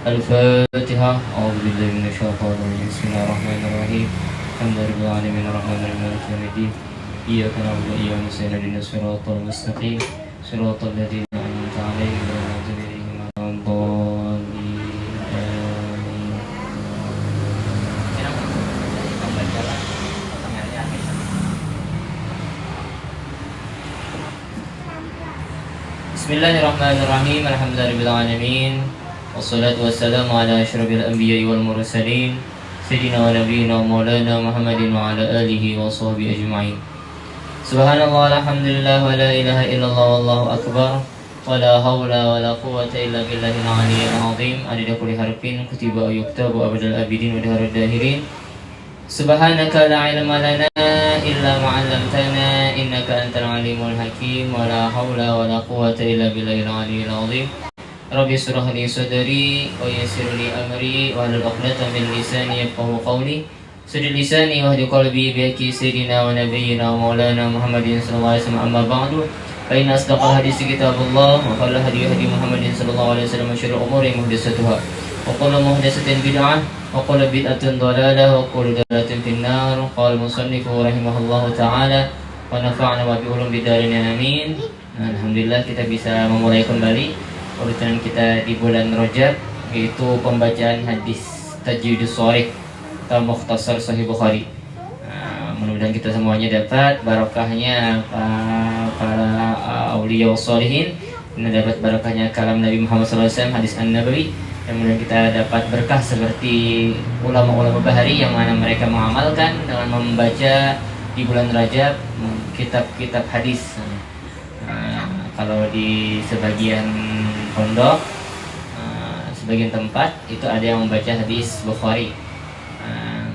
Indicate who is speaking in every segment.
Speaker 1: الفاتحة. أعوذ بالله من الشيطان الرجيم. بسم الله الرحمن الرحيم. الحمد لله رب العالمين الرحمن الرحيم مالك يوم الدين. إياك نعبد وإياك نستعين اهدنا الصراط المستقيم صراط الذين أنعمت عليهم غير المغضوب عليهم ولا الضالين. آمين. Bismillahirrahmanirrahim. Alhamdulillahirabbil alamin. Wassalatu wassalamu ala asyrafil anbiya'i wal mursalin sayyidina wa nabiyyina wa maulana Muhammadin wa ala alihi wa sahbihi ajma'in. Subhanallah, alhamdulillah, wa la ilaha illallah, wallahu akbar, wa la hawla wa la quwwata illa billahil aliyyil azim. Adada kulli harfin kutiba wa yuktabu abadal abidin wa daharud dahirin. Subhanaka la ilma lana illa ma 'allamtana innaka antal alimul hakim. Wa la hawla wa la quwwata illa billahil aliyyil azim. Rabbi shrah li sadri wa yassir li amri wa hlul 'uqdatam min lisani yafqahu qawli. Sudi lisani wa hdi qalbi bi haqqi sayyidina wa nabiyyina wa maulana Muhammadin sallallahu alaihi wasallam. Amma ba'du, fa inna asdaqal hadits kitabullah wa khairal hadi Muhammadin sallallahu alaihi wasallam. Syarrul umuri muhdatsatuha wa kullu muhdatsatin bid'ah wa kullu bid'atin dhalalah wa kullu dhalalatin finnar. Qala musannifu rahimahullahu taala wa nafa'ana wa bi ulum bidarin amin. Alhamdulillah kita bisa memulai kembali urutan kita di bulan Rajab, yaitu pembacaan hadis Tajwidus Shorih atau Mukhtasar Sahih Bukhari. Mudah-mudahan kita semuanya dapat barokahnya para auliya sholihin, dan dapat barokahnya kalam Nabi Muhammad SAW, hadis An-Nabawi, dan mudah kita dapat berkah seperti ulama-ulama bahari yang mana mereka mengamalkan dengan membaca di bulan Rajab kitab-kitab hadis. Kalau di sebagian pondok, sebagian tempat itu ada yang membaca hadis Bukhari.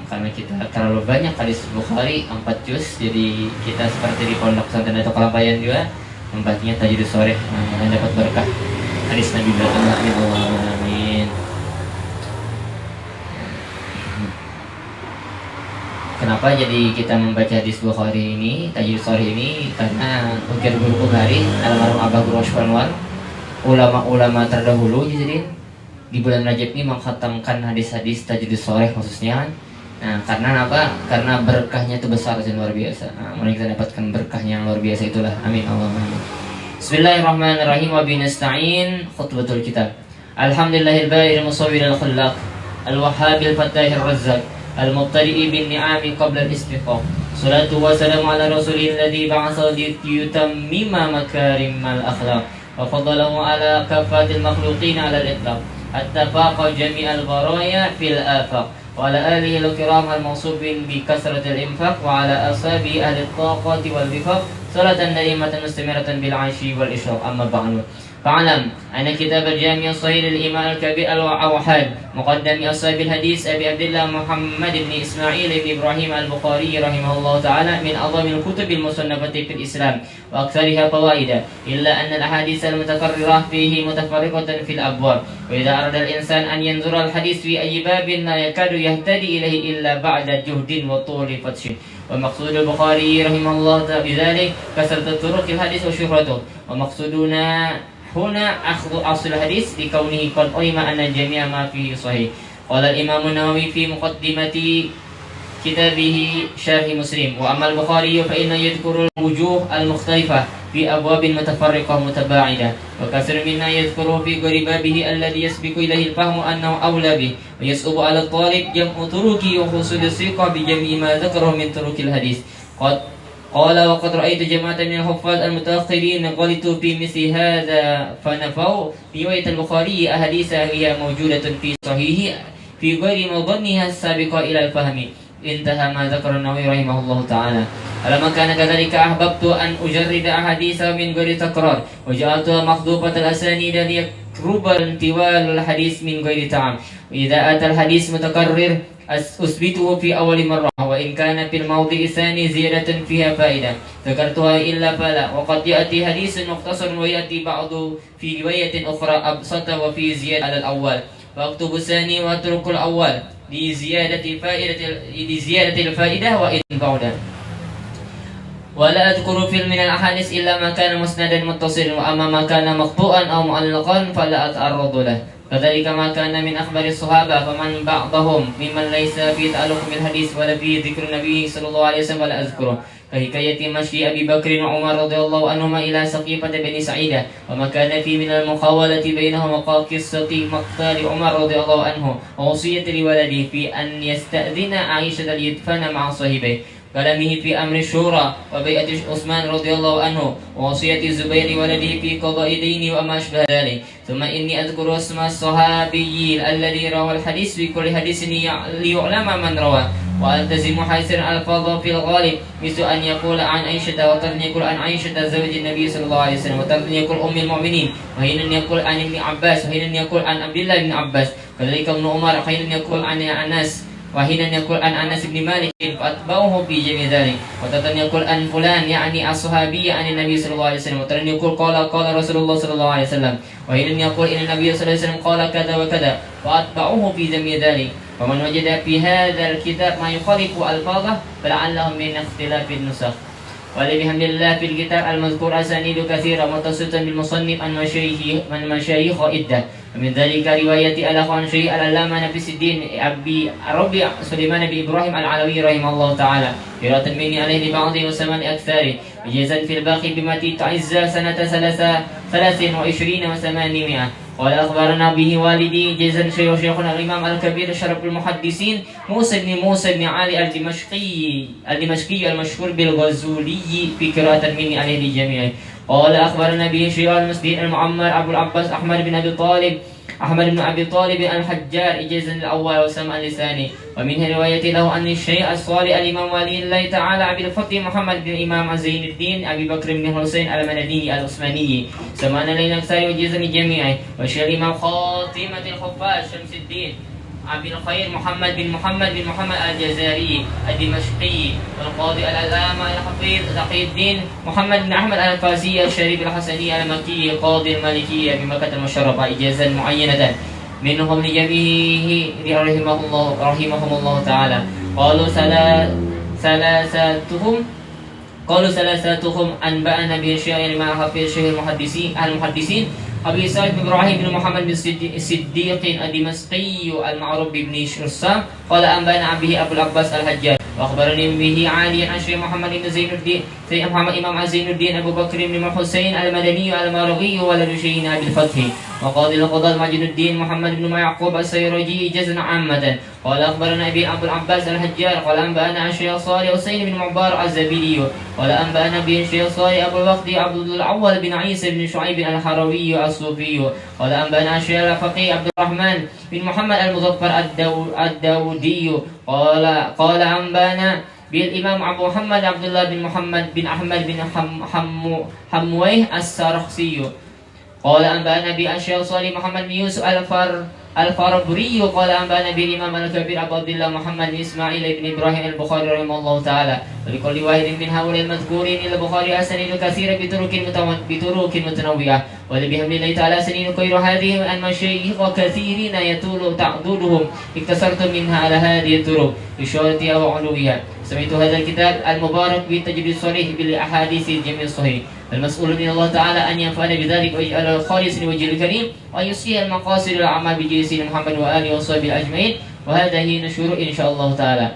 Speaker 1: Karena kita terlalu banyak hadis Bukhari 4 juz, jadi kita seperti di pondok pesantren atau Kelampayan juga membacanya Tajwidus Shorih, dan dapat berkah hadis Nabi belakang. Amin. Kenapa jadi kita membaca hadis Bukhari ini, Tajwidus Shorih ini? Karena ukir guru Bukhari almarhum Abah Guru Anwar, ulama-ulama terdahulu, jadi di bulan Rajab ini mengkhatamkan hadis-hadis Tajwidus Shorih khususnya. Nah, karena apa? Karena berkahnya itu besar dan luar biasa. Mari kita dapatkan berkahnya yang luar biasa itulah. Amin Allahumma amin. Bismillahirrahmanirrahim. Wa binasta'in. Khutbatul kitab. Alhamdulillahil ba'il musawwiril khallaq, al-wahhabil fattahir razzaq, al-mubtadi'i bin ni'ami qabla al-istiqaq. Salatu wa salamu ala rasulil ladzi ba'atha liyutammima makarimal akhlaq wa faddalahu ala kafatil makhluqin ala al-itlaq hatta faqa jami'al baraya fil afaq. وعلى آله الكرام الموصوفين بكثرة الإنفاق وعلى أصحابه أهل الطاقة والوفاق صلاة دائمة مستمرة بالعيش والإشراق. أما بعد، فاعلم أن كتاب الجامع الصحيح للإمام الكبير الأوحاد مقدم أصحاب الحديث أبي عبد الله محمد بن إسماعيل بن إبراهيم البخاري رحمه الله تعالى من أعظم الكتب المصنفة في الإسلام وأكثرها فوائدا، إلا أن الأحاديث المتكررة فيه متفرقة في الأبواب، وإذا أراد الإنسان أن ينظر الحديث في أي باب لا يكاد يهتدي إليه إلا بعد جهد وطول فتش. ومقصود البخاري رحمه الله بذلك كثرة طرق الحديث وشهرته، ومقصودنا هنا أخذ أصل الحديث لكونه قد علم أن جميع ما فيه صحيح. قال الإمام النووي في مقدمة كتابه شرح مسلم: وأما البخاري فإنه يذكر الوجوه المختلفة في أبواب متفرقة متباعدة، وكثير منا يذكر في غير بابه الذي يسبق إليه الفهم أنه أولى به، ويصعب على الطالب جمع طرقه وحصول الثقة بجميع ما ذكره من طرق الحديث. قال وقد رأيت جماعة من الحفاظ المتأخرين غلطوا في مثل هذا فنفوا رواية البخاري أحاديث هي موجودة في صحيح في غير مظنها السابقة إلى الفهم. انتهى ما ذكر النووي رحمه الله تعالى. فلما كان كذلك أحببت أن أجرد أحاديث من غير تكرار، وجعلتها مخطوطة الأسانيد ليقرب انتوال الحديث من غير تعب. وإذا أتى الحديث متكرر أثبته في أول مرة، وإن كان في الموضع الثاني زيادة فيها فائدة ذكرتها إلا فلا. وقد يأتي حديث مختصر ويأتي بعض في رواية أخرى أبسط وفي زيادة على الأول، فأكتب الثاني وأترك الأول لزيادة الفائدة وإن بعدا. ولا أذكر في من الأحاديث إلا ما كان مسندا متصلا، وأما ما كان مقطوعا أو معلقا فلا أتعرض له. كذلك ما كان من أخبار الصحابة فمن بعضهم ممن ليس في تعلق بالحديث ولا في ذكر النبي صلى الله عليه وسلم ولا أذكره كحكاية مشي أبي بكر وعمر رضي الله عنهما إلى سقيفة بني سعيدة وما كان فيه من المخاولة بينهما وقصة مقتل عمر رضي الله عنه ووصية لولده في أن يستأذن عائشة ليدفن مع صاحبيه كلامه في أمر الشورى وبيعة عثمان رضي الله عنه ووصية الزبير لولده في قضاء دين وما أشبه ذلك. ثم إني أذكر اسم الصحابي الذي روى الحديث في كل حديث ليعلم من روى وألتزم حيث الفاظ في الغالب مثل أن يقول عن عائشة وترن يقول عن عائشة زوج النبي صلى الله عليه وسلم وترن يقول أم المؤمنين وحين يقول عن ابن عباس وحين يقول عن عبد الله بن عباس كذلك ابن عمر وحين يقول عن أنس وحين يقول عن أنس بن مالك فأتبعه في جميع ذلك وترن يقول عن فلان يعني الصحابي عن النبي صلى الله عليه وسلم وترن يقول قال رسول الله صلى الله عليه وسلم وحين يقول إن النبي صلى الله عليه وسلم قال كذا وكذا فأتبعه في جميع ذلك. ومن وجد في هذا الكتاب ما يخالف ألفاظه فلعله من اختلاف النسخ. ولبحمد الله في الكتاب المذكور أسانيد كثيرة متصلة بالمصنف عن مشايخ عدة ومن ذلك رواية الأخوان شيء العلامة نفس الدين أبي ربيع سليمان بن إبراهيم العلوي رحمه الله تعالى قراءة مني عليه لبعض وثمان أكثر وجيزا في الباقي بمتي تعزى سنة 23 و800. قال أخبرنا به والدي جيزا شيخنا الإمام الكبير شرف المحدثين موسى بن علي الدمشقي المشهور بالغزولي في قراءة مني عليه للجميع. قال أخبرنا به شيخ المسدين المعمر أبو العباس أحمد بن أبي طالب الحجار إجازة الأول وسمع الثاني. ومن رواية له أن الشيخ الصالح الإمام ولي الله تعالى أبي الفتح محمد بن الإمام زين الدين أبي بكر بن حسين المدني العثماني سمعنا لنا أكثر وجيزا الجميع. والشيخ الإمام خاتمة الخفاش شمس الدين أبي الخير محمد بن محمد الجزائري الدمشقي والقاضي العلامة الحفيظ تقي الدين محمد بن أحمد الفاسي الشريف الحسني المكي قاضي المالكية بمكة المشرفة إجازة معينة منهم لجميعه رحمهم الله تعالى. قالوا ثلاثتهم أنبأنا بالشيخ مع حفيظ شيخ المحدثين أبي سعيد بن إبراهيم بن محمد بن الصديق الدمشقي المعروف بابن شرسام قال أنبأنا به أبو العباس الحجاج وأخبرني به عاليا عن شيخ محمد بن زين الدين سيد محمد إمام زين الدين أبو بكر بن حسين المدني المروي ولد شيخنا أبي الفتح وقاضي القضاة مجد الدين محمد بن يعقوب السيرجي جزءا عامة. قال أخبرنا أبي أبو العباس الحجار قال أنبأنا عن شيخ صالح حسين بن معبار الزبيدي قال أنبأنا به الشيخ صالح أبو الوقت عبد الأول بن عيسى بن شعيب الحروي الصوفي قال أنبأنا عن شيخ الفقيه عبد الرحمن بن محمد المظفر الداودي قال أنبأنا بالإمام أبو محمد عبد الله بن محمد بن أحمد بن حمويه السرخسي قال أنبأنا بالشيخ صالح محمد بن يوسف الفربري قال أنبأنا بالإمام الكبير أبو عبد الله محمد بن إسماعيل بن إبراهيم البخاري رحمه الله تعالى. ولكل واحد من هؤلاء المذكورين إلى البخاري أسانيد كثيرة بطرق متنوعة ولبحمد الله تعالى أسانيد غير هذه المشايخ وكثيرين يطول تعدودهم اقتصرت منها على هذه الطرق بشهرتها وعلوها. سمعت هذا الكتاب المبارك بالتجريد الصريح بالأحاديث الجميع الصحيح. المسؤول من الله تعالى أن ينفعنا بذلك ويجعل خالص لوجه الكريم ويصلح المقاصد والأعمال بجيسين محمد وآله وصحبه أجمعين. وهذا هي نشور إن شاء الله تعالى.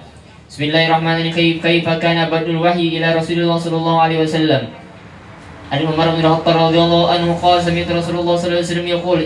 Speaker 1: بسم الله الرحمن الرحيم. كيف كان بدء الوحي إلى رسول الله صلى الله عليه وسلم؟ عن عمر بن الخطاب رضي الله عنه قال سمعت رسول الله صلى الله عليه وسلم يقول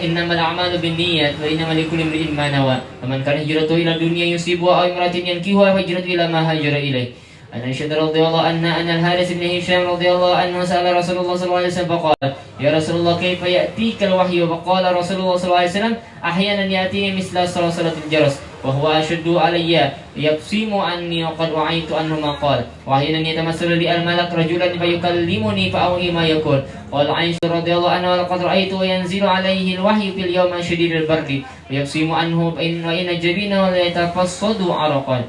Speaker 1: إنما الأعمال بالنيات وإنما لكل امرئ ما نوى فمن كان هجرته إلى الدنيا يصيبها أو امرأة ينكحها فهجرته إلى ما هاجر إليه. عن عائشة رضي الله عنها أن الحارث بن هشام رضي الله عنه سأل رسول الله صلى الله عليه وسلم فقال يا رسول الله كيف يأتيك الوحي؟ فقال رسول الله صلى الله عليه وسلم أحيانا يأتيني مثل صلصلة الجرس وهو أشد علي يقسم عني وقد وعيت عنه ما قال وأحيانا يتمثل لي الملك رجلا فيكلمني فأوحي ما يقول. قال عائشة رضي الله عنها لقد رأيته ينزل عليه الوحي في اليوم شديد البرد ويقسم عنه وإن جبينه ليتفصد عرقا.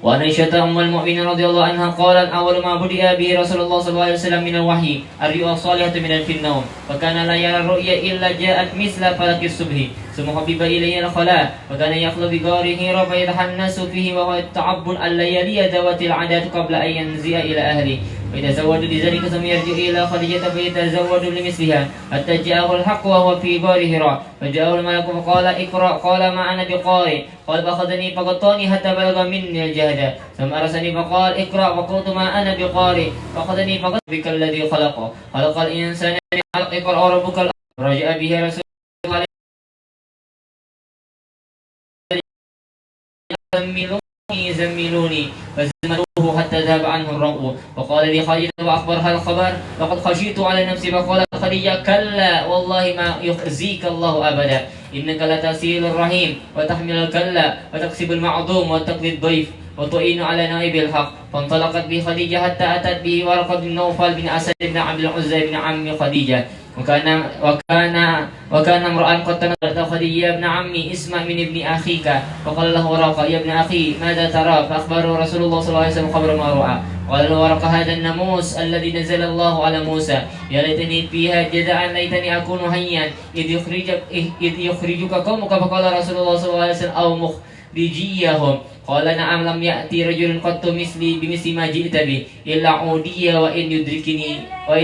Speaker 1: وعن عائشة أم المؤمنين رضي الله عنها قالت أول ما بدأ به رسول الله صلى الله عليه وسلم من الوحي الرؤيا الصالحة من في النوم فكان لا يرى الرؤيا إلا جاءت مثل فلك الصبح ثم حبب إليه الخلاء وكان يخلو بغار حراء فيتحنس فيه وهو التعبد الليالي ذوات العادات قبل أن ينزل إلى أهله فيتزود لذلك ثم يرجع إلى خديجة فيتزود لمثلها حتى جاءه الحق وهو في غار حراء فجاءه الملك فقال اقرأ قال ما أنا بقارئ قال فأخذني فغطاني حتى بلغ مني الجهد ثم أرسلني فقال اقرأ فقلت ما أنا بقارئ فأخذني فقال بك الذي خلق الإنسان اقرأ ربك رجع به رسول الله زملوني فزملوه حتى ذهب عنه الروع وقال لي خالد وأخبرها الخبر لقد خشيت على نفسي فقال خديجة كلا والله ما يخزيك الله أبدا إنك لتسيل الرحيم وتحمل الكلا وتكسب المعدوم وتقضي الضيف وتعين على نائب الحق فانطلقت به خديجة حتى أتت به ورقة بن نوفل بن أسد بن عبد العزى بن عم خديجة وكان امرأ قد تنظرت خديجة يا ابن عمي اسمع من ابن أخيك فقال له ورقة يا ابن أخي ماذا ترى فأخبره رسول الله صلى الله عليه وسلم خبر ما رأى قال له ورقة هذا الناموس الذي نزل الله على موسى يا ليتني فيها جزاء ليتني أكون هيا إذ يخرجك قومك فقال رسول الله صلى الله عليه وسلم أو مخرجيهم قال نعم لم يأتي رجل قط مثلي بمثل ما جئت به إلا عودي وإن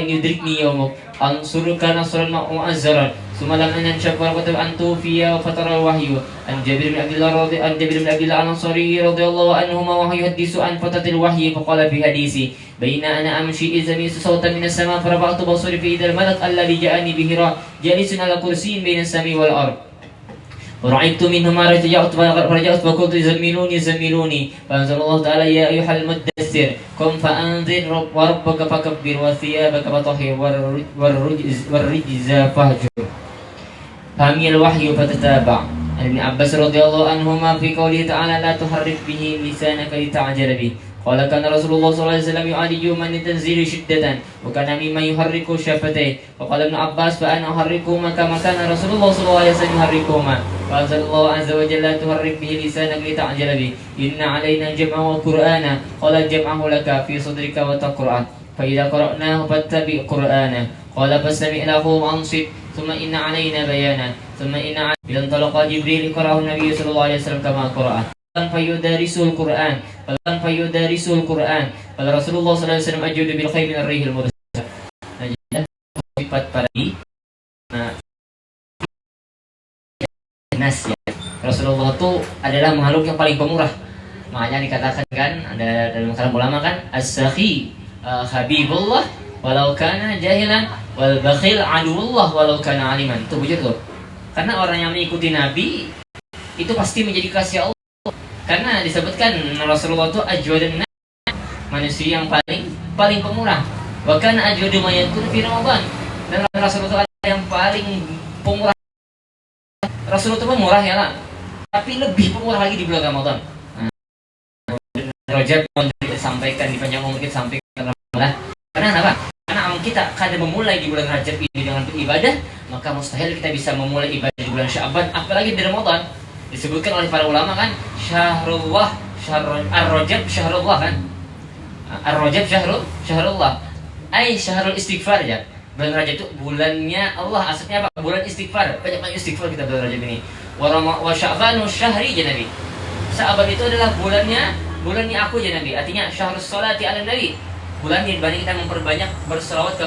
Speaker 1: يدركني يومك أنصرك نصرا مؤزرا ثم لم أنشب ورقة أن توفي وفتر الوحي عن جابر بن عبد الله الأنصاري رضي الله عنهما وهو يحدث عن فترة الوحي فقال في حديثي بين أنا أمشي إذ سمعت صوتا من السماء فرفعت بصري فإذا الملك الذي جاءني بهراء جالس على كرسي بين السماء والأرض ورعبت منهما فرجعت فقلت زملوني فأنزل الله تعالى يا أيها المدثر قم فأنذر وربك فكبر وثيابك فطهر والرجز فاهجر فهم الوحي فتتابع عن ابن عباس رضي الله عنهما في قوله تعالى لا تحرك به لسانك لتعجل به قال كان رسول الله صلى الله عليه وسلم يعالج من التنزيل شدة وكان ممن يحرك شفتيه وقال ابن عباس فأنا أحركهما كما كان رسول الله صلى الله عليه وسلم يحركهما فأنزل الله عز وجل لا تحرك به لسانك لتعجل به إن علينا جمعه وقرآنا قال جمعه لك في صدرك وتقرأ فإذا قرأناه فاتبع قرآنا قال فاستمع له وأنصت ثم إن علينا بيانا ثم إن إذا انطلق جبريل قرأه النبي صلى الله عليه وسلم كما قرأ فيدارسه القرآن قال رسول الله صلى الله عليه وسلم أجود بالخير من الريح المرسلة sifat para nas ya. Rasulullah itu adalah makhluk yang paling pemurah. Makanya dikatakan kan ada dalam kalam ulama kan as-sakhi habibullah walau kana jahilan wal bakhil aduwullah walau kana aliman. Itu betul tuh. Karena orang yang mengikuti Nabi itu pasti menjadi kasih Allah. Karena disebutkan Rasulullah itu ajwadun manusia yang paling pemurah. Bahkan ajwadu mayakun fi Ramadan. Dan Rasulullah yang paling pemurah. Rasulullah itu pemurah ya lah. Tapi lebih pemurah lagi di bulan Ramadan. Rajab disampaikan di panjang umur kita sampaikan Ramadan. Karena apa? Karena amal kita kadang memulai di bulan Rajab ini dengan beribadah, maka mustahil kita bisa memulai ibadah di bulan Sya'ban apalagi di Ramadan. Disebutkan oleh para ulama kan syahrullah ar-rajab syahrullah kan ar-rajab syahrullah ay syahrul istighfar ya. Bulan Rajab itu bulannya Allah, asalnya apa? Bulan istighfar. Banyak istighfar kita bulan Rajab ini. Wa sya'banu syahri ya Nabi. Sya'ban itu adalah bulannya aku ya Nabi. Artinya syahrus sholati ala Nabi. Bulan yang banyak kita memperbanyak berselawat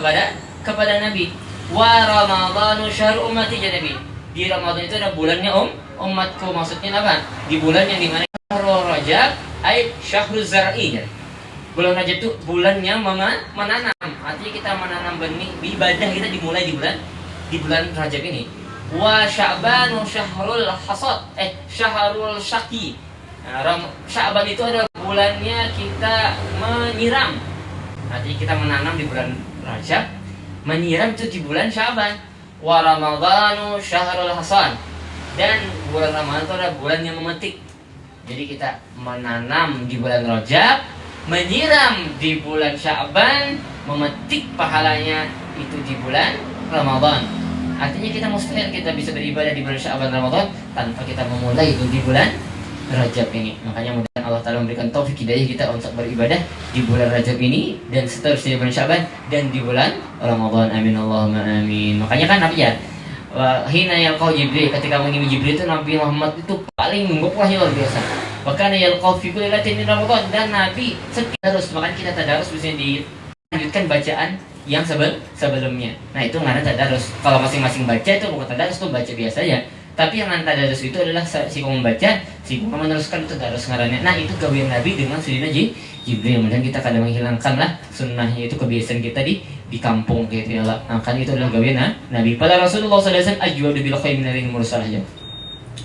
Speaker 1: kepada Nabi. Wa ramadhanu syahrul ummati ya Nabi. Di Ramadan itu ada bulannya umatku, maksudnya apa? Di bulan yang dimana syahrul Rajab ay syahrul zar'i ya. Bulan Rajab itu bulannya menanam. Artinya kita menanam benih, ibadah kita dimulai di bulan Rajab ini. Wa sya'banu syahrul hasad syahrul syaqi. Sya'ban itu adalah bulannya kita menyiram. Artinya kita menanam di bulan Rajab, menyiram itu di bulan Sya'ban. Wa ramadhanu syahrul hasad. Dan bulan Ramadan itu adalah bulan yang memetik. Jadi kita menanam di bulan Rajab, menyiram di bulan Sya'ban, memetik pahalanya itu di bulan Ramadan. Artinya kita mustahil kita bisa beribadah di bulan Sya'ban Ramadan tanpa kita memulai itu di bulan Rajab ini. Makanya mudah-mudahan Allah Ta'ala memberikan taufik hidayah kita untuk beribadah di bulan Rajab ini dan seterusnya di bulan Sya'ban dan di bulan Ramadan. Amin Allahumma amin. Makanya kan apa ya? Hina yalqahu Jibril, ketika menemui Jibril itu Nabi Muhammad itu paling wahyu luar biasa. Bahkan yalqahu fi kulli lailatin min Ramadan, dan Nabi setiap terus, makanya kita tadarus bisa dilanjutkan bacaan yang sebelumnya. Nah itu ngaran tadarus. Kalau masing-masing baca itu bukan tadarus, itu baca biasa ya. Tapi yang ngaran tadarus itu adalah si membaca, si meneruskan itu tadarus ngarannya. Nah itu gawean Nabi dengan Sayyidina Jibril. Dan kita kadang menghilangkan lah sunnahnya itu, kebiasaan kita di kampung gitu ya lah. Nah, kan itu adalah gawean Nabi. Pada Rasulullah SAW ajwadu bil khairi min ar-rihil mursalah.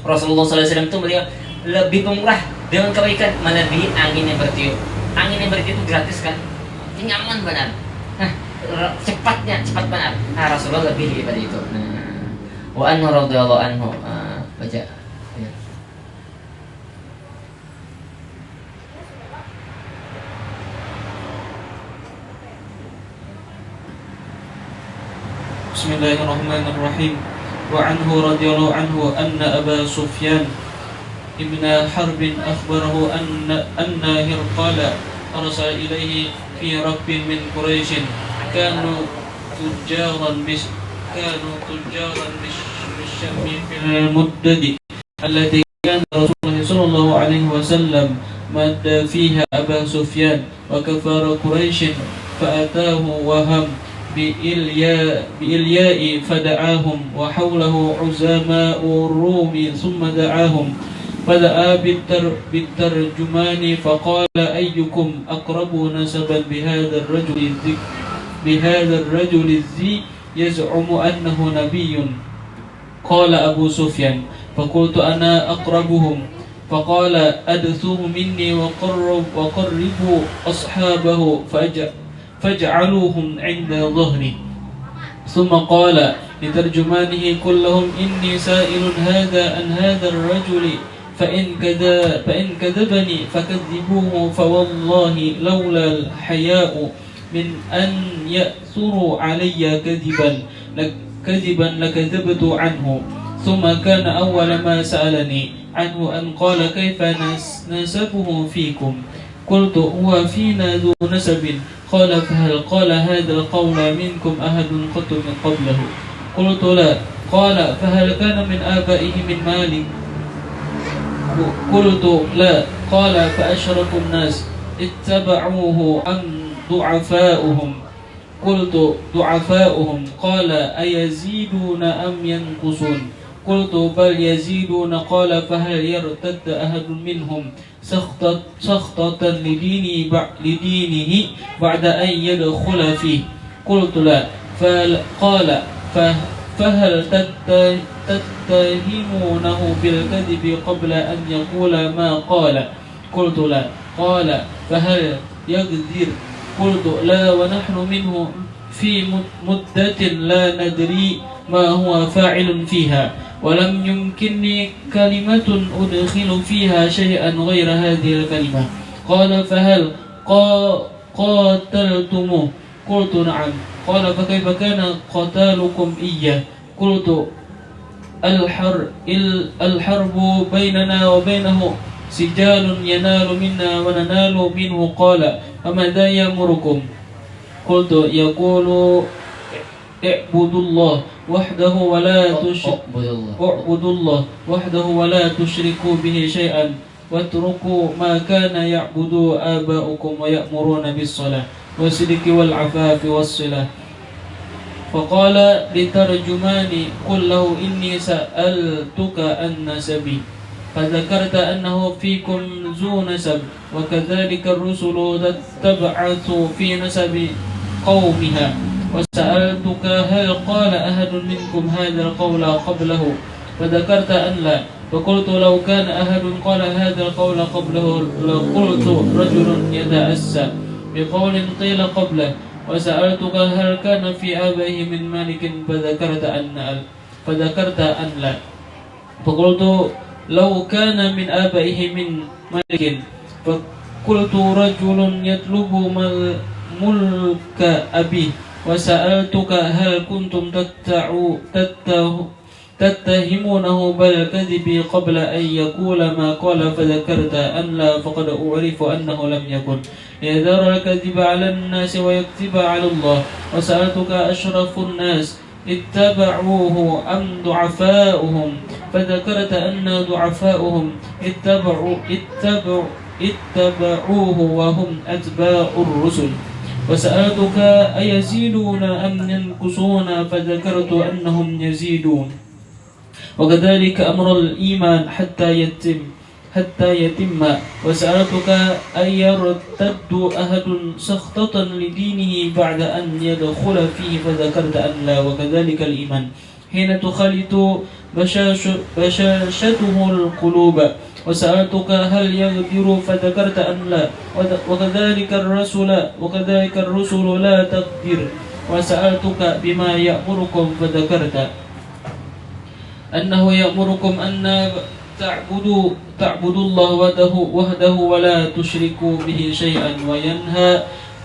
Speaker 1: Rasulullah SAW itu beliau lebih pemurah dengan kebaikan melebihi angin yang bertiup. Angin yang bertiup itu gratis kan? Nyaman benar. Nah, cepat benar. Nah, Rasulullah lebih daripada itu. Nah, wa anhu radhiyallahu anhu, baca ya.
Speaker 2: Bismillahirrahmanirrahim. Wa anhu radhiyallahu anhu anna Aba Sufyan ibn Harb akhbarahu anna Hirqala arsala ilayhi fi rabbin min Quraisy kanu tujjaran bisyammi fil muddadi allati kana Rasulullah sallallahu alaihi wasallam madda fiha Aba Sufyan wa kafara Quraisy fa'atahu waham بإلياء فدعاهم وحوله عزماء الروم ثم دعاهم فدعا بالترجمان فقال أيكم أقرب نسبا بهذا الرجل الذي يزعم أنه نبي. قال أبو سفيان فقلت أنا أقربهم. فقال أدثوه مني وقربوا أصحابه فاجعلوهم عند ظهري. ثم قال لترجمانه كلهم إني سائل هذا عن هذا الرجل فإن كذبني فكذبوه فوالله لولا الحياء من أن يأثروا علي كذبا لكذبت عنه. ثم كان أول ما سألني عنه أن قال كيف نسبه فيكم. قلت هو فينا ذو نسب. قال فهل قال هذا القول منكم أحد قط من قبله. قلت لا. قال فهل كان من آبائه من مالك. قلت لا. قال فأشرف الناس اتبعوه أم ضعفاؤهم. قلت ضعفاؤهم. قال أيزيدون أم ينقصون. قلت بل يزيدون. قال فهل يرتد أحد منهم سخطة لدينه بعد أن يدخل فيه. قلت لا. قال فهل تتهمونه بالكذب قبل أن يقول ما قال. قلت لا. قال فهل يغدر. قلت لا ونحن منه في مدة لا ندري ما هو فاعل فيها ولم يمكنني كلمة أدخل فيها شيئا غير هذه الكلمة. قال فهل قاتلتموه. قلت نعم. قال فكيف كان قتالكم إياه. قلت الحرب بيننا وبينه سجال ينال منا وننال منه. قال فماذا يأمركم. قلت يقول اعبدوا الله وحده ولا تشركوا به شيئا واتركوا ما كان يعبد آباؤكم ويأمرون بالصلاة والصدق والعفاف والصلة. فقال لترجماني قل له إني سألتك عن نسبي فذكرت أنه فيكم ذو نسب وكذلك الرسل تبعث في نسب قومها. وسألتك هل قال أحد منكم هذا القول قبله فذكرت أن لا. فقلت لو كان أحد قال هذا القول قبله لقلت رجل يتأسى بقول قيل قبله. وسألتك هل كان في آبائه من مالك فذكرت أن لا. فقلت لو كان من آبائه من مالك. فقلت رجل يطلب ملك أبيه. وسألتك هل كنتم تتهمونه بالكذب قبل أن يقول ما قال فذكرت أن لا. فقد أعرف أنه لم يكن ليذر الكذب على الناس ويكذب على الله. وسألتك أشرف الناس اتبعوه أم ضعفاؤهم، فذكرت أن ضعفاؤهم اتبعوه وهم أتباع الرسل. وسألتك أيزيدون أم ينقصون، فذكرت أنهم يزيدون. وكذلك أمر الإيمان حتى يتم. وسألتك أن يرتد أحد سخطة لدينه بعد أن يدخل فيه، فذكرت أن لا. وكذلك الإيمان حين تخالط بشاشته القلوب. وسألتك هل يغدر، فذكرت أن لا. وكذلك الرسل لا تقدر. وسألتك بما يأمركم، فذكرت أنه يأمركم أن تعبدوا الله وحده ولا تشركوا به شيئا،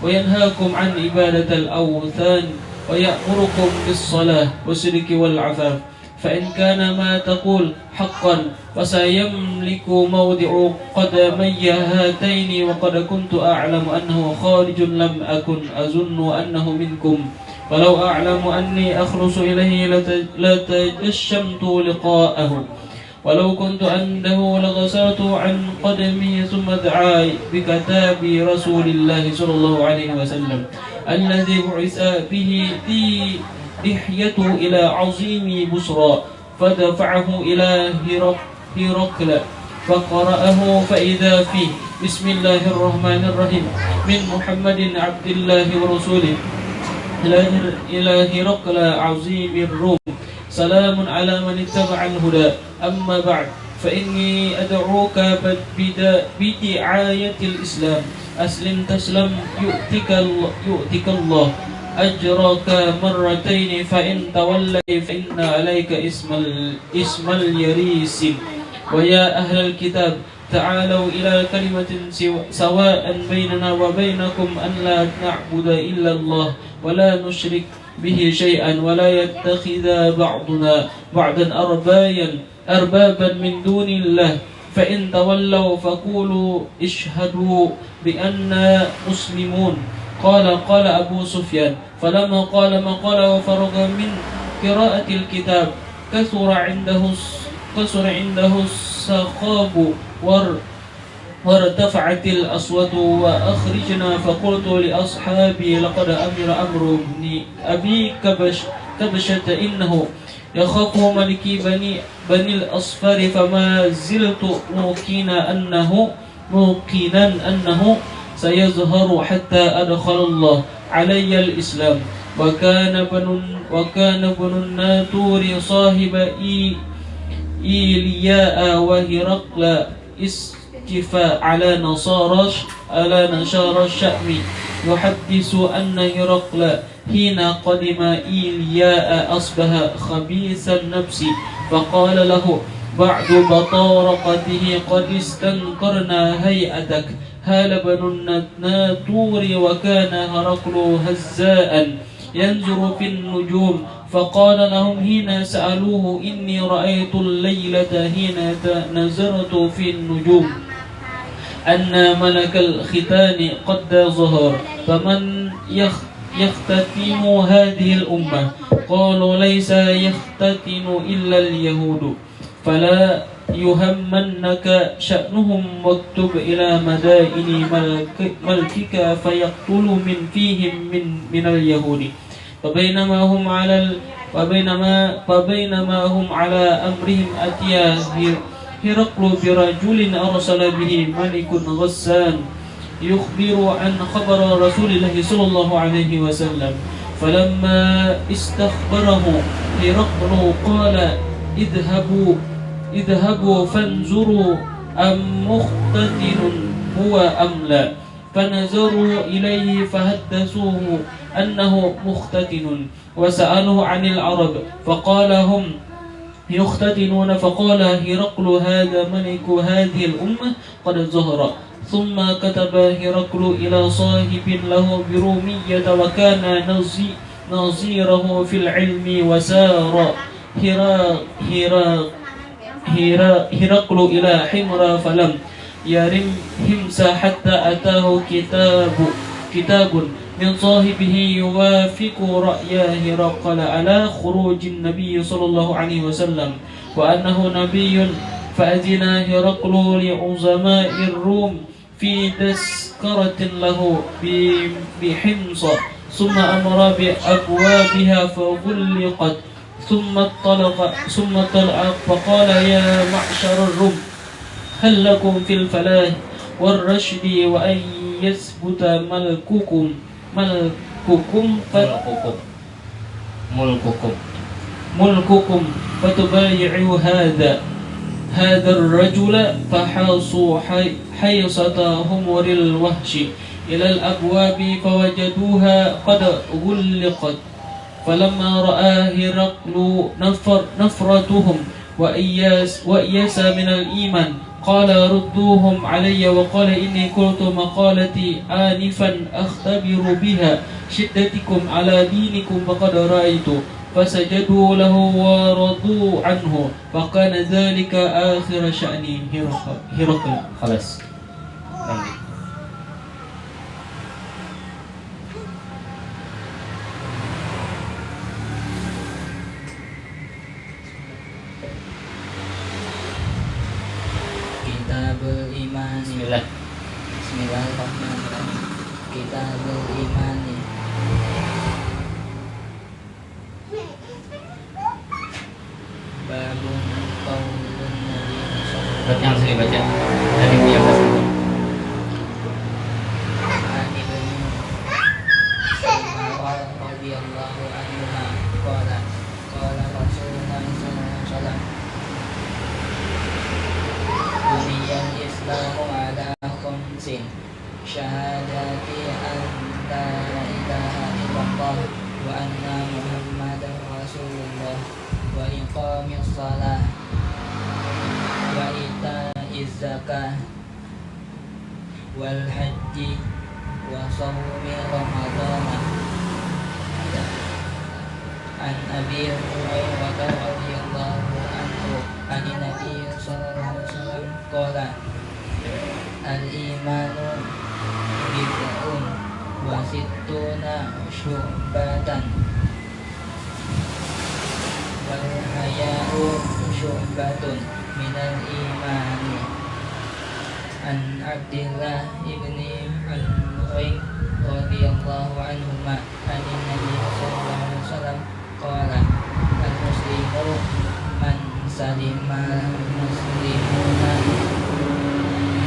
Speaker 2: وينهاكم عن عبادة الأوثان، ويأمركم بالصلاة والصدق والعفاف. فإن كان ما تقول حقا فسيملك موضع قدمي هاتين، وقد كنت أعلم أنه خارج لم أكن أظن أنه منكم، ولو أعلم أني أخلص إليه لتجشمت لقاءه، ولو كنت عنده لغسلت عن قدمي. ثم دعا بكتاب رسول الله صلى الله عليه وسلم الذي بعث به دحيته إلى عظيم بصرى، فدفعه إلى هرقل فقرأه، فإذا فيه بسم الله الرحمن الرحيم من محمد عبد الله ورسوله إلى هرقل عظيم الروم، سلام على من اتبع الهدى. أما بعد، فإني أدعوك بدعاية الإسلام، أسلم تسلم يؤتك الله أجرك مرتين، فإن تولي فإن عليك اسم اليريس. ويا أهل الكتاب تعالوا إلى كلمة سواء بيننا وبينكم أن لا نعبد إلا الله ولا نشرك به شيئا، ولا يتخذ بعضنا بعضا أربابا من دون الله. فإن تولوا فقولوا اشهدوا بأننا مسلمون. قال أبو سفيان، فلما قال ما قال وفرغ من قراءة الكتاب كثر عنده السخاب وارتفعت الأصوات وأخرجنا. فقلت لأصحابي لقد أمر ابن أبي كبشة إنه يخاف ملك بني الأصفر، فما زلت موقنا أنه سيظهر حتى أدخل الله علي الإسلام. وكان ابن الناتور صاحب إيلياء وهرقل استفاء على نشار الشأم، يحدث أن هرقل حين قدم إيلياء أصبح خبيث النفس، فقال له بعد بطارقته قد استنكرنا هيئتك. هال بن الناتور، وكان هرقل هزاء ينظر في النجوم، فقال لهم حين سألوه إني رأيت الليلة حين نظرت في النجوم أن ملك الختان قد ظهر، فمن يختتن هذه الأمة؟ قالوا ليس يختتن إلا اليهود، فلا يهمنك شأنهم، واكتب إلى مدائن ملكك فيقتل من فيهم من اليهود. فبينما هم على أمرهم أتيا هرقل برجل أرسل به ملك غسان يخبر عن خبر رسول الله صلى الله عليه وسلم. فلما استخبره هرقل قال اذهبوا فانظروا أم مختتن هو أم لا. فنظروا إليه فحدثوه أنه مختتن، وسألوه عن العرب فقال هم يختتنون. فقال هرقل هذا ملك هذه الأمة قد ظهر. ثم كتب هرقل إلى صاحب له برومية وكان نظيره في العلم، وسار هرقل إلى حمر فلم يرم همس حتى أتاه كتاب من صاحبه يوافق رأي هرقل على خروج النبي صلى الله عليه وسلم وأنه نبي، فأذن هرقل لعظماء الروم في تذكرة له بحمص، ثم أمر بأبوابها فغلقت، ثم طلق فقال: يا معشر الروم، هل لكم في الفلاح والرشد وأن يثبت ملككم
Speaker 1: mulkukum mulkukum
Speaker 2: ملككم فتبايعوا هذا الرجل، فحاصوا حيصة همر الوحش إلى الأبواب فوجدوها قد غلقت، فلما رأى هرقل نفرتهم وإياس من الإيمان قال: ردوهم علي. وقال: إني قلت مقالتي آنفا أختبر بها شدتكم على دينكم فقد رأيت، فسجدوا له ورضوا عنه، فكان ذلك آخر شأن هرقل.
Speaker 1: خلاص lanjut.
Speaker 3: Kitabul Iman.
Speaker 1: Bismillah.
Speaker 3: Bismillahirrahmanirrahim. Kitabul Iman. Babun qaulun Nabi sallallahu
Speaker 1: Buat yang sini baca dari yang atas dulu.
Speaker 3: alaihi wasallam radhiyallahu anhu qala Rasulullah sallallahu alaihi wasallam buniyal Islamu ala khamsin syahadati an la ilaha illallah wa anna Muhammadan Rasulullah wa iqamis shalah wa ita'iz zakah wal haji wa shaumi ramadan. An Abi Hurairah radhiyallahu anhu an Nabi sallallahu alaihi wasallam qala al-imanu bid'un wa sittuna syu'batan wal haya'u syu'batun minal imani. An Abdillah ibni Al-Mu'in radhiyallahu anhuma an Nabi sallallahu alaihi wasallam qala al-muslimu man salima al-muslimuna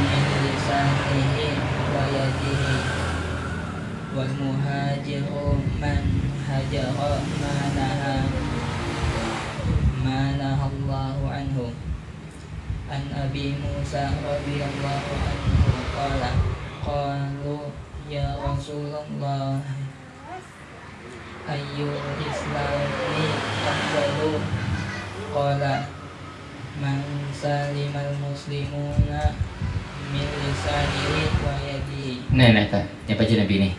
Speaker 3: min lisanihi wa yadihi wal muhajiru man hajara ma nahallahu anhu. An Abi Musa radhiyallahu anhu qala qalu ya Rasulullah ayyul islami afdalu qala man salimal muslimuna min lisanihi wa yadihi.
Speaker 1: Nah, yang baca Nabi ini.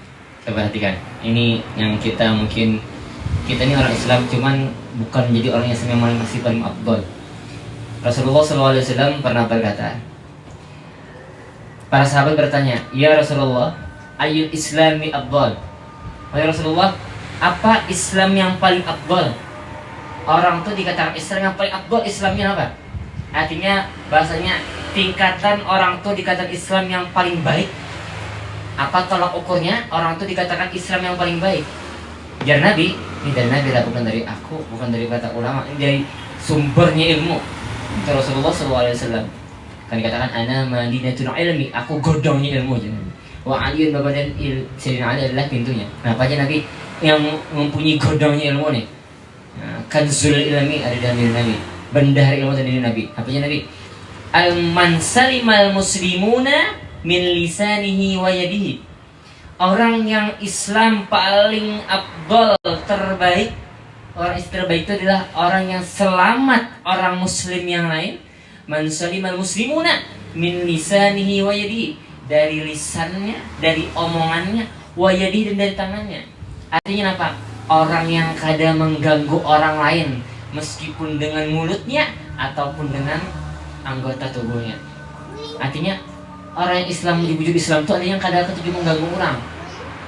Speaker 1: Kita perhatikan. Ini yang kita mungkin kita ini orang Islam cuman bukan menjadi orang Islam yang masih paling afdal. Rasulullah SAW pernah berkata, para sahabat bertanya, ya Rasulullah, ayyul islami afdal? Wahai Rasulullah, apa Islam yang paling afdal? Orang tuh dikatakan Islam yang paling afdal, Islamnya apa? Artinya bahasanya tingkatan orang tuh dikatakan Islam yang paling baik. Apa tolak ukurnya orang tuh dikatakan Islam yang paling baik? Jar Nabi, ini dari Nabi lah, bukan dari aku, bukan dari kata ulama, ini dari sumbernya ilmu. Itu Rasulullah SAW kan dikatakan ana madinatul ilmi, aku godongnya ilmu aja. Wa aliyun babadan Sayyidina Ali adalah pintunya. Nah, apa aja Nabi yang mempunyai godongnya ilmu nih? Nah, kanzul ilmi ada dalam diri Nabi, bendahara ilmu ada diri Nabi. Apa aja Nabi? Al-man salimal muslimuna min lisanihi wa yadihi. Orang yang Islam paling afdal, terbaik, orang terbaik itu adalah orang yang selamat orang muslim yang lain. Man salimal muslimuna min lisanihi wa yadihi, dari lisannya, dari omongannya, wa yadihi, dan dari tangannya. Artinya apa? Orang yang kadang mengganggu orang lain meskipun dengan mulutnya ataupun dengan anggota tubuhnya. Artinya orang yang Islam, wujud Islam itu ada yang kadang ketika mengganggu orang.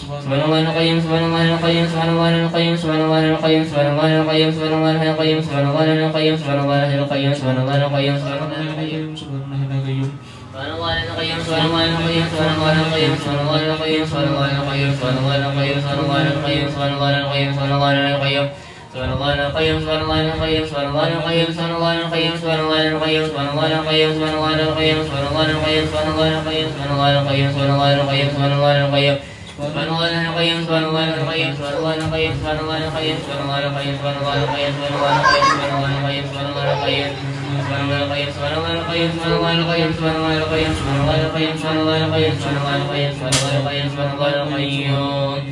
Speaker 1: Subhanallah al-qayyum, subhanallah al-qayyum, subhanallah al-qayyum, subhanallah al-qayyum, subhanallah al-qayyum, subhanallah al-qayyum, subhanallah al-qayyum, subhanallah al-qayyum, subhanallah al-qayyum, subhanallah al-qayyum. Subhanallah al-qayyum, subhanallah al-qayyum, subhanallah al-qayyum, subhanallah al-qayyum, subhanallah al-qayyum, subhanallah al-qayyum, subhanallah al-qayyum, subhanallah al-qayyum, subhanallah al-qayyum. Subhanallah al-qayyum, subhanallah al-qayyum, subhanallah al-qayyum, subhanallah al-qayyum, subhanallah al-qayyum, subhanallah al-qayyum, subhanallah al-qayyum, subhanallah al-qayyum, subhanallah al-qayyum, subhanallah al-qayyum, subhanallah al-qayyum, subhanallah al-qayyum. Subhanallah al-qayyum, subhanallah al-qayyum, subhanallah al-qayyum, subhanallah al-qayyum, subhanallah al-qayyum, subhanallah al-qayyum, subhanallah al-qayyum, subhanallah al-qayyum, subhanallah al-qayyum. Subhanallah al-qayyum, subhanallah al-qayyum, subhanallah al-qayyum, subhanallah al-qayyum, subhanallah al-qayyum, subhanallah al-qayyum, subhanallah al-qayyum, subhanallah al-qayyum, subhanallah al-qayyum.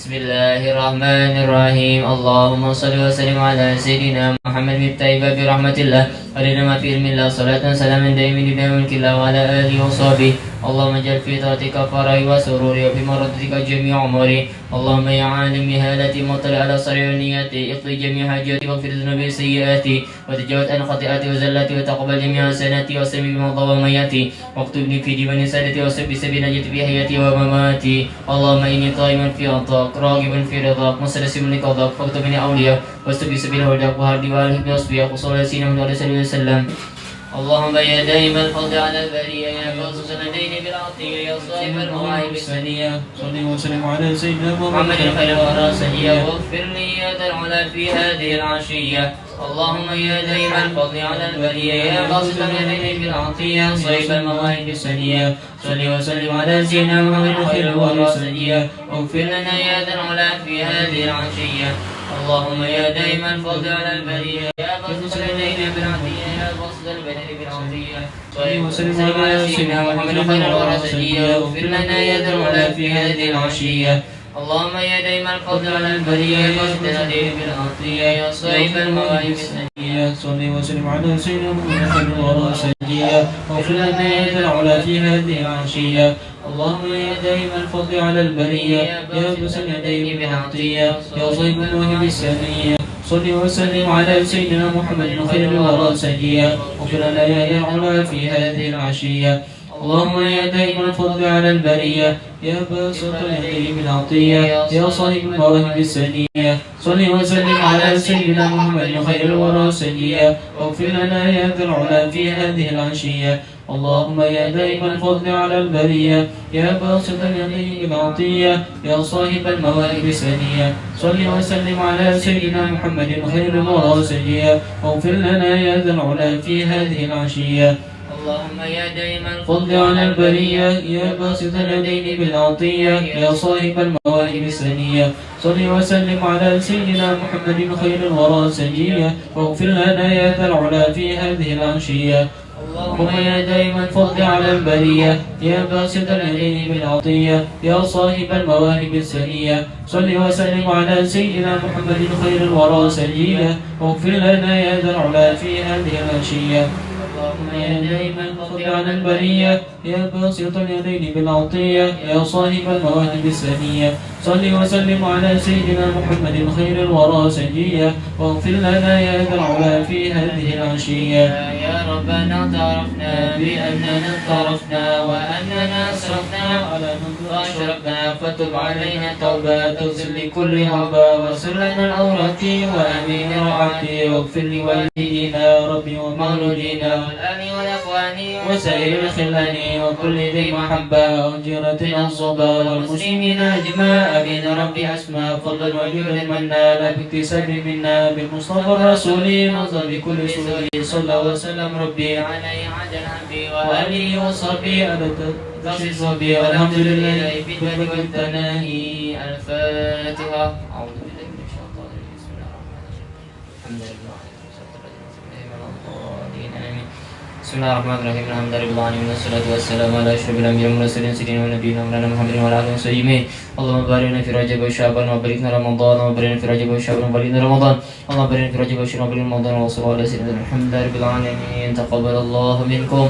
Speaker 1: Bismillahirrahmanirrahim. Allahumma salli wa sallim ala sayyidina Muhammad miftahil babi rahmatillah alina ma fi ilmillah salatan salaman daimin ila mulkillah wa ala alihi wa sahbihi. Allahumma jal fi taatika farahi wa sururi wa fi maradatika jami' umuri. Allahumma ya alim bihalati mutali ala sari niyati iqli jami' hajati wa fir dhunubi sayyiati wa tajawaz an khati'ati wa zallati wa taqabbal jami' hasanati wa sami bima dhawa mayati waktubni fi diwani sadati wa sabbi sabi najati bi hayati wa mamati. Allahumma inni qa'iman fi atak راغبا في رضاك مستلزم لقضاك فاكتبني أولياء واستبي سبيل هداك وهدي وآله بأصبياك وصلى الله عليه وسلم. اللهم يا دائم الفضل على البرية يا فوز سندين بالعطية يا صاحب المواهب السنية
Speaker 2: صل وسلم على سيدنا
Speaker 1: محمد
Speaker 2: محمد
Speaker 1: خير الورى سجيا واغفر لي يا ذا العلا في هذه العشية. اللهم يا دائم الفضل على البرية يا باسط اليدين بالعطية صيب المواهب السنية صل وسلم على سيدنا محمد خير الورى سجيا واغفر لنا يا ذا العلا في هذه العشية. اللهم يا دائم الفضل على البرية يا باسط اليدين بالعطية يا باسط البدن بالعطية صل وسلم على سيدنا محمد خير الورى سجيا واغفر لنا يا ذا العلا في هذه العشية. اللهم يا دائم الفضل على البرية يا باسط اليدين بالعطية يا صيب المواهب السنية
Speaker 2: صل وسلم على سيدنا محمد خير الورى سجيا واغفر لنا يا ذا العلا في هذه العشية. اللهم يا دائم الفضل على البرية يا باسط اليدين بالعطية يا صيب المواهب السنية صل وسلم على سيدنا محمد خير الورى سجيا واغفر لنا يا ذا العلا في هذه العشية. اللهم يا دائم الفضل على البرية يا باسط اليدين بالعطية يا صاحب المواهب السنية صل وسلم على سيدنا محمد خير الورى سجيا واغفر لنا يا ذا العلا في هذه العشية. اللهم يا دائم الفضل على البرية يا باسط اليدين بالعطية يا صاحب المواهب السنية صل وسلم على سيدنا محمد خير الورى سجيا واغفر لنا يا ذا العلا في هذه العشية.
Speaker 1: اللهم يا دائم
Speaker 2: الفضل على البرية يا باسط اليدين بالعطية يا صاحب المواهب السنية صل وسلم على سيدنا محمد خير الورى سجيا واغفر لنا يا ذا العلا في هذه العشية. اللهم يا دائم الفضل على البرية يا باسط اليدين بالعطية يا صاحب المواهب السنية صل وسلم على سيدنا محمد خير الورى سجيا واغفر لنا يا ذا العلا في هذه العشية. اللهم يا دائم الفضل على البرية يا باسط اليدين بالعطية يا صاحب المواهب السنية صل وسلم على سيدنا محمد خير الورى سجيا واغفر لنا يا ذا العلا في هذه العشية.
Speaker 1: يا ربنا اعترفنا بأننا اقترفنا وأننا أسرفنا على من أشركنا فتب علينا توبة تغفر لكل هبة واغفر لنا الأورات وأمين رعاتي واغفر لوالدينا ربي ومولودينا والآل والأخوان وسائر الخلان وكل ذي محبة وجيرة أنصبا والمسلمين أجمع أمين ربي أسماء فضل وجود من نال باكتساب منا بالمصطفى الرسول نظر بكل سوري صلى وسلم ربي عليه عجل أبي وآله وصحبه على تخصيص ربي والحمد لله في البدء والتناهي. الفاتحة. أعوذ بالله من الشيطان الرجيم. بسم الله الرحمن الرحيم. بسم الله الرحمن الرحيم. الحمد لله العالمين والصلاة والسلام على أشرف الأنبياء والمرسلين سيدنا ونبينا مولانا محمد وعلى آله وصحبه. اللهم بارك لنا في رجب وشعبان وبارك لنا رمضان وبارك لنا في رجب وشعبان وبارك لنا رمضان. اللهم بارك لنا في رجب وشعبان وبارك لنا رمضان وصلى الله على سيدنا الحمد لله رب العالمين. تقبل الله منكم.